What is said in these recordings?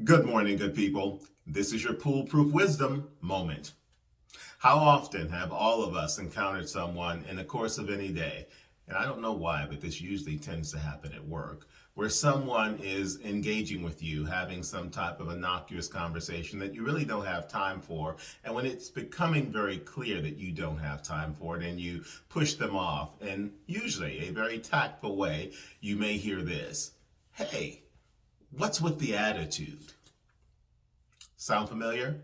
Good morning, good people. This is your Pool-Proof Wisdom moment. How often have all of us encountered someone in the course of any day, and I don't know why, but this usually tends to happen at work, where someone is engaging with you, having some type of innocuous conversation that you really don't have time for, and when it's becoming very clear that you don't have time for it, and you push them off, and usually a very tactful way, you may hear this: "Hey, what's with the attitude?" Sound familiar?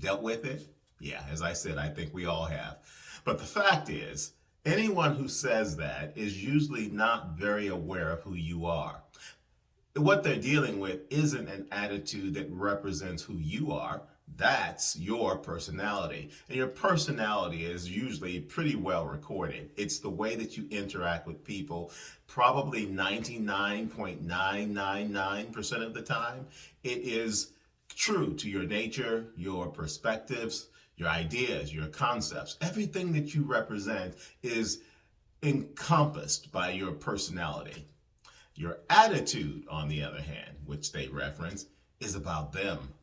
Dealt with it? Yeah, as I said, I think we all have. But the fact is, anyone who says that is usually not very aware of who you are. What they're dealing with isn't an attitude that represents who you are. That's your personality. And your personality is usually pretty well recorded. It's the way that you interact with people, probably 99.999% of the time. It is true to your nature, your perspectives, your ideas, your concepts. Everything that you represent is encompassed by your personality. Your attitude, on the other hand, which they reference, is about them.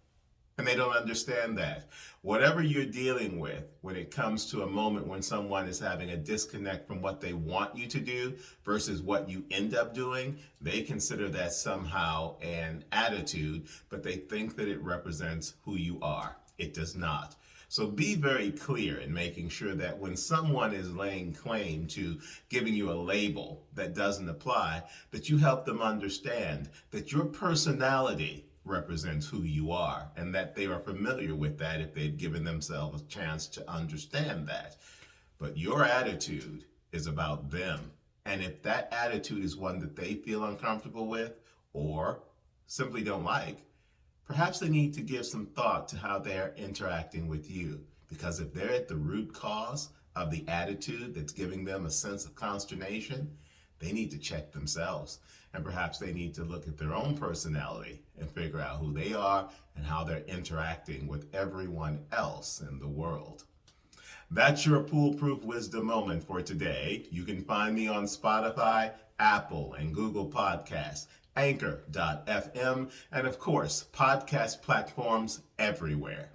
And they don't understand that. Whatever you're dealing with when it comes to a moment when someone is having a disconnect from what they want you to do versus what you end up doing, they consider that somehow an attitude, but they think that it represents who you are. It does not. So be very clear in making sure that when someone is laying claim to giving you a label that doesn't apply, that you help them understand that your personality represents who you are, and that they are familiar with that if they've given themselves a chance to understand that. But your attitude is about them. And if that attitude is one that they feel uncomfortable with or simply don't like, perhaps they need to give some thought to how they're interacting with you. Because if they're at the root cause of the attitude that's giving them a sense of consternation, they need to check themselves. And perhaps they need to look at their own personality and figure out who they are and how they're interacting with everyone else in the world. That's your Pool-Proof Wisdom moment for today. You can find me on Spotify, Apple, and Google Podcasts, Anchor.fm, and of course, podcast platforms everywhere.